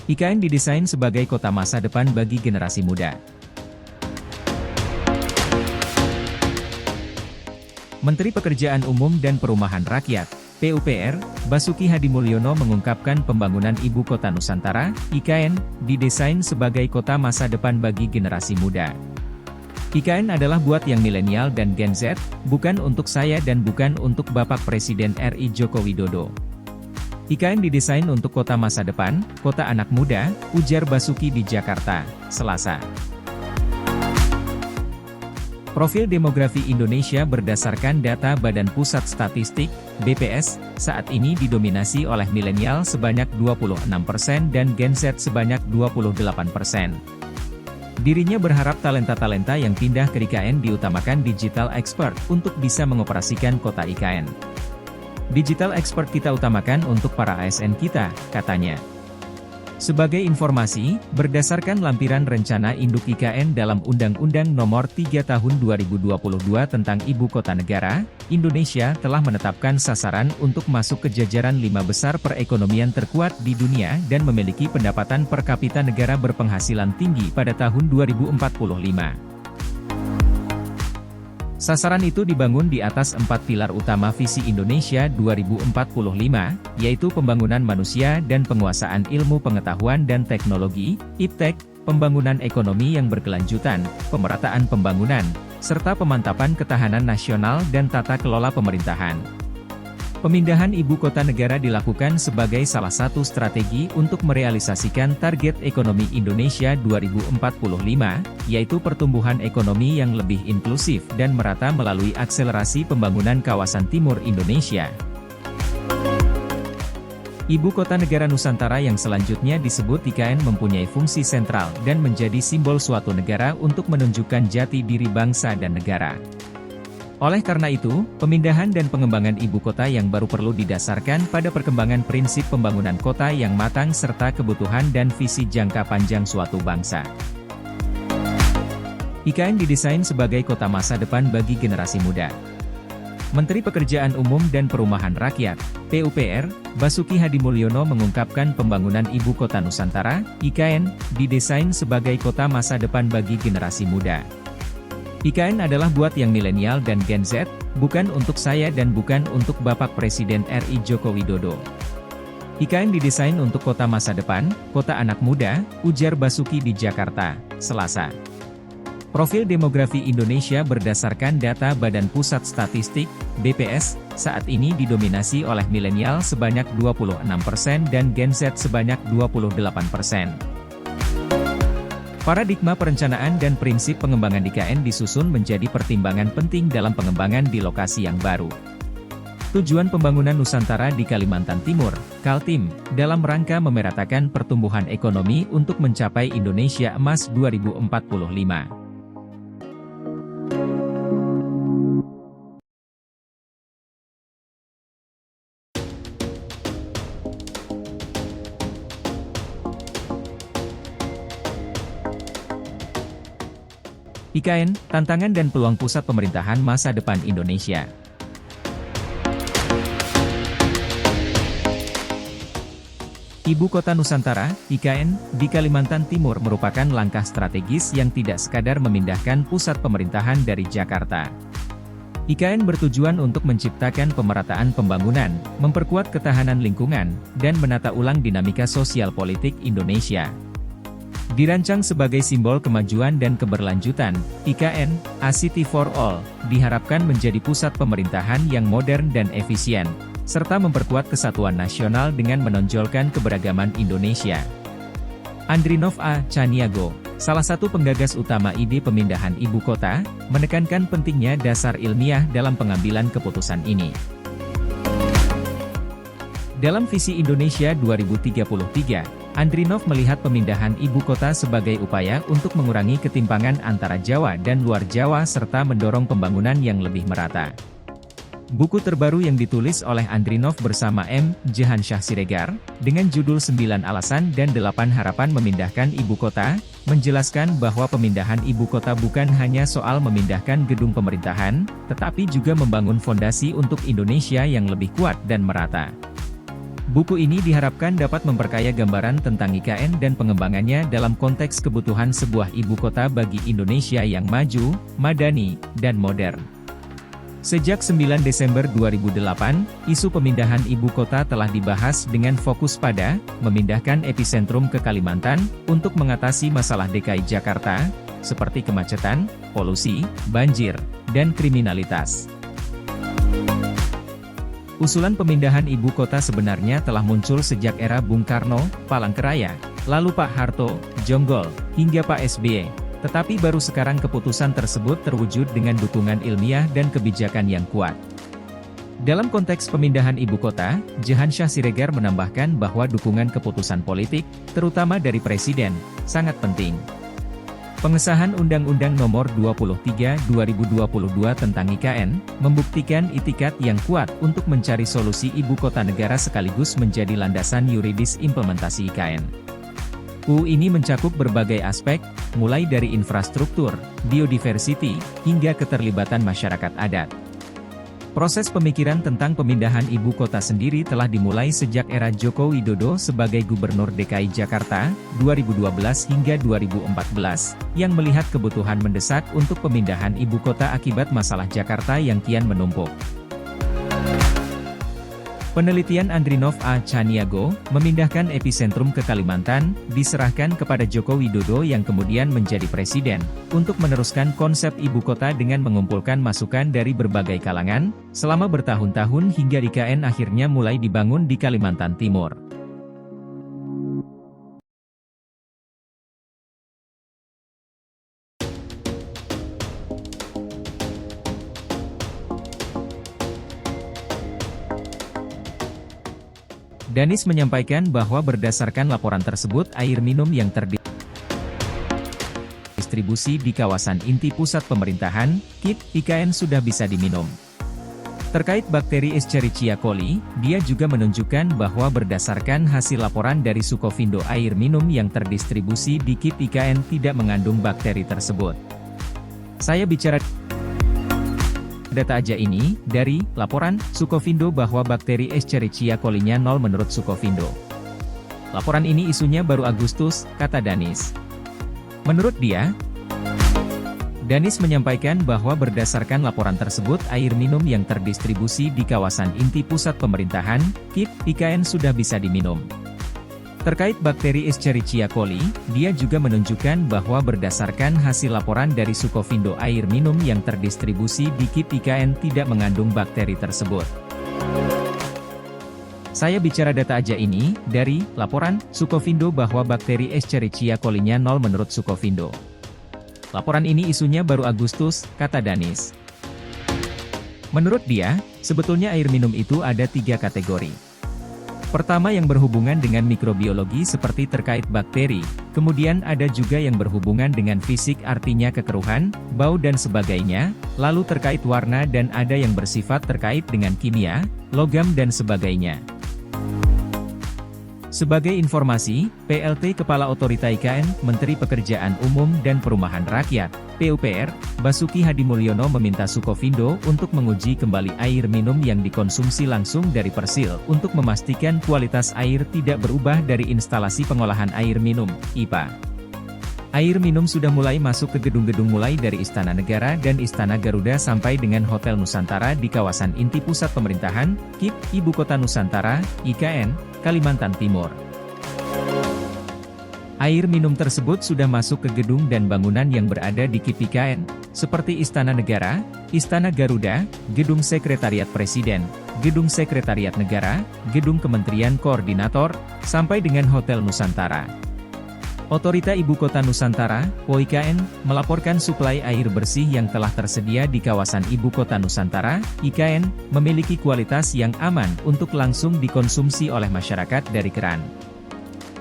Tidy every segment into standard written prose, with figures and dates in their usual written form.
IKN didesain sebagai kota masa depan bagi generasi muda. Menteri Pekerjaan Umum dan Perumahan Rakyat, PUPR, Basuki Hadimulyono mengungkapkan pembangunan Ibu Kota Nusantara, IKN, didesain sebagai kota masa depan bagi generasi muda. IKN adalah buat yang milenial dan Gen Z, bukan untuk saya dan bukan untuk Bapak Presiden RI Joko Widodo. IKN didesain untuk kota masa depan, kota anak muda, ujar Basuki di Jakarta, Selasa. Profil demografi Indonesia berdasarkan data Badan Pusat Statistik, BPS, saat ini didominasi oleh milenial sebanyak 26% dan Gen Z sebanyak 28%. Dirinya berharap talenta-talenta yang pindah ke IKN diutamakan digital expert untuk bisa mengoperasikan kota IKN. Digital expert kita utamakan untuk para ASN kita, katanya. Sebagai informasi, berdasarkan lampiran rencana induk IKN dalam Undang-Undang Nomor 3 Tahun 2022 tentang Ibu Kota Negara, Indonesia telah menetapkan sasaran untuk masuk ke jajaran 5 besar perekonomian terkuat di dunia dan memiliki pendapatan per kapita negara berpenghasilan tinggi pada tahun 2045. Sasaran itu dibangun di atas 4 pilar utama visi Indonesia 2045, yaitu pembangunan manusia dan penguasaan ilmu pengetahuan dan teknologi, IPTEK, pembangunan ekonomi yang berkelanjutan, pemerataan pembangunan, serta pemantapan ketahanan nasional dan tata kelola pemerintahan. Pemindahan ibu kota negara dilakukan sebagai salah satu strategi untuk merealisasikan target ekonomi Indonesia 2045, yaitu pertumbuhan ekonomi yang lebih inklusif dan merata melalui akselerasi pembangunan kawasan timur Indonesia. Ibu kota negara Nusantara yang selanjutnya disebut IKN mempunyai fungsi sentral dan menjadi simbol suatu negara untuk menunjukkan jati diri bangsa dan negara. Oleh karena itu, pemindahan dan pengembangan ibu kota yang baru perlu didasarkan pada perkembangan prinsip pembangunan kota yang matang serta kebutuhan dan visi jangka panjang suatu bangsa. IKN didesain sebagai kota masa depan bagi generasi muda. Menteri Pekerjaan Umum dan Perumahan Rakyat, PUPR, Basuki Hadimulyono mengungkapkan pembangunan Ibu Kota Nusantara, IKN, didesain sebagai kota masa depan bagi generasi muda. IKN adalah buat yang milenial dan Gen Z, bukan untuk saya dan bukan untuk Bapak Presiden RI Joko Widodo. IKN didesain untuk kota masa depan, kota anak muda, ujar Basuki di Jakarta, Selasa. Profil demografi Indonesia berdasarkan data Badan Pusat Statistik, BPS, saat ini didominasi oleh milenial sebanyak 26% dan Gen Z sebanyak 28%. Paradigma perencanaan dan prinsip pengembangan IKN disusun menjadi pertimbangan penting dalam pengembangan di lokasi yang baru. Tujuan pembangunan Nusantara di Kalimantan Timur, Kaltim, dalam rangka memeratakan pertumbuhan ekonomi untuk mencapai Indonesia Emas 2045. IKN, tantangan dan peluang pusat pemerintahan masa depan Indonesia. Ibu Kota Nusantara, IKN, di Kalimantan Timur merupakan langkah strategis yang tidak sekadar memindahkan pusat pemerintahan dari Jakarta. IKN bertujuan untuk menciptakan pemerataan pembangunan, memperkuat ketahanan lingkungan, dan menata ulang dinamika sosial politik Indonesia. Dirancang sebagai simbol kemajuan dan keberlanjutan, IKN, A City for All, diharapkan menjadi pusat pemerintahan yang modern dan efisien, serta memperkuat kesatuan nasional dengan menonjolkan keberagaman Indonesia. Andrinov A. Caniago, salah satu penggagas utama ide pemindahan ibu kota, menekankan pentingnya dasar ilmiah dalam pengambilan keputusan ini. Dalam visi Indonesia 2033, Andrinov melihat pemindahan ibu kota sebagai upaya untuk mengurangi ketimpangan antara Jawa dan luar Jawa serta mendorong pembangunan yang lebih merata. Buku terbaru yang ditulis oleh Andrinov bersama M. Jehansyah Siregar, dengan judul 9 Alasan dan 8 Harapan Memindahkan Ibu Kota, menjelaskan bahwa pemindahan ibu kota bukan hanya soal memindahkan gedung pemerintahan, tetapi juga membangun fondasi untuk Indonesia yang lebih kuat dan merata. Buku ini diharapkan dapat memperkaya gambaran tentang IKN dan pengembangannya dalam konteks kebutuhan sebuah ibu kota bagi Indonesia yang maju, madani, dan modern. Sejak 9 Desember 2008, isu pemindahan ibu kota telah dibahas dengan fokus pada memindahkan epicentrum ke Kalimantan untuk mengatasi masalah DKI Jakarta, seperti kemacetan, polusi, banjir, dan kriminalitas. Usulan pemindahan ibu kota sebenarnya telah muncul sejak era Bung Karno, Palangkaraya, lalu Pak Harto, Jonggol, hingga Pak SBY. Tetapi baru sekarang keputusan tersebut terwujud dengan dukungan ilmiah dan kebijakan yang kuat. Dalam konteks pemindahan ibu kota, Jehansyah Siregar menambahkan bahwa dukungan keputusan politik, terutama dari Presiden, sangat penting. Pengesahan Undang-Undang Nomor 23 2022 tentang IKN, membuktikan itikat yang kuat untuk mencari solusi ibu kota negara sekaligus menjadi landasan yuridis implementasi IKN. UU ini mencakup berbagai aspek, mulai dari infrastruktur, biodiversity, hingga keterlibatan masyarakat adat. Proses pemikiran tentang pemindahan ibu kota sendiri telah dimulai sejak era Joko Widodo sebagai Gubernur DKI Jakarta, 2012 hingga 2014, yang melihat kebutuhan mendesak untuk pemindahan ibu kota akibat masalah Jakarta yang kian menumpuk. Penelitian Andrinov A. Chaniago, memindahkan epicentrum ke Kalimantan, diserahkan kepada Joko Widodo yang kemudian menjadi presiden, untuk meneruskan konsep ibu kota dengan mengumpulkan masukan dari berbagai kalangan, selama bertahun-tahun hingga IKN akhirnya mulai dibangun di Kalimantan Timur. Danis menyampaikan bahwa berdasarkan laporan tersebut air minum yang terdistribusi di kawasan inti pusat pemerintahan, KIP, IKN sudah bisa diminum. Terkait bakteri Escherichia coli, dia juga menunjukkan bahwa berdasarkan hasil laporan dari Sukovindo air minum yang terdistribusi di KIP IKN tidak mengandung bakteri tersebut. Saya bicara data aja ini, dari laporan Sukovindo bahwa bakteri Escherichia coli-nya 0 menurut Sukovindo. Laporan ini isunya baru Agustus, kata Danis. Menurut dia, Danis menyampaikan bahwa berdasarkan laporan tersebut air minum yang terdistribusi di kawasan inti pusat pemerintahan, KIP, IKN sudah bisa diminum. Terkait bakteri Escherichia coli, dia juga menunjukkan bahwa berdasarkan hasil laporan dari Sukovindo air minum yang terdistribusi di KIP IKN tidak mengandung bakteri tersebut. Saya bicara data aja ini, dari laporan Sukovindo bahwa bakteri Escherichia coli-nya 0 menurut Sukovindo. Laporan ini isunya baru Agustus, kata Danis. Menurut dia, sebetulnya air minum itu ada 3 kategori. Pertama yang berhubungan dengan mikrobiologi seperti terkait bakteri, kemudian ada juga yang berhubungan dengan fisik artinya kekeruhan, bau dan sebagainya, lalu terkait warna dan ada yang bersifat terkait dengan kimia, logam dan sebagainya. Sebagai informasi, PLT Kepala Otorita IKN, Menteri Pekerjaan Umum dan Perumahan Rakyat, PUPR, Basuki Hadimulyono meminta Sukovindo untuk menguji kembali air minum yang dikonsumsi langsung dari Persil untuk memastikan kualitas air tidak berubah dari instalasi pengolahan air minum, IPA. Air minum sudah mulai masuk ke gedung-gedung mulai dari Istana Negara dan Istana Garuda sampai dengan Hotel Nusantara di kawasan inti pusat pemerintahan, KIP, Ibu Kota Nusantara, IKN, Kalimantan Timur. Air minum tersebut sudah masuk ke gedung dan bangunan yang berada di KIP IKN, seperti Istana Negara, Istana Garuda, Gedung Sekretariat Presiden, Gedung Sekretariat Negara, Gedung Kementerian Koordinator, sampai dengan Hotel Nusantara. Otorita Ibu Kota Nusantara, OIKN, melaporkan suplai air bersih yang telah tersedia di kawasan Ibu Kota Nusantara, IKN, memiliki kualitas yang aman untuk langsung dikonsumsi oleh masyarakat dari keran.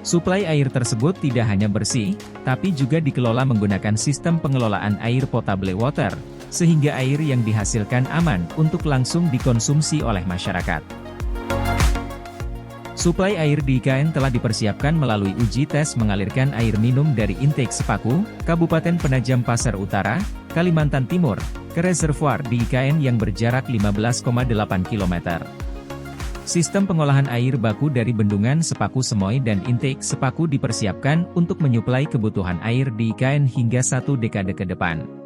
Suplai air tersebut tidak hanya bersih, tapi juga dikelola menggunakan sistem pengelolaan air potable water, sehingga air yang dihasilkan aman untuk langsung dikonsumsi oleh masyarakat. Suplai air di IKN telah dipersiapkan melalui uji tes mengalirkan air minum dari intake Sepaku, Kabupaten Penajam Pasar Utara, Kalimantan Timur, ke reservoir di IKN yang berjarak 15,8 km. Sistem pengolahan air baku dari Bendungan Sepaku Semoy dan intake Sepaku dipersiapkan untuk menyuplai kebutuhan air di IKN hingga 1 dekade ke depan.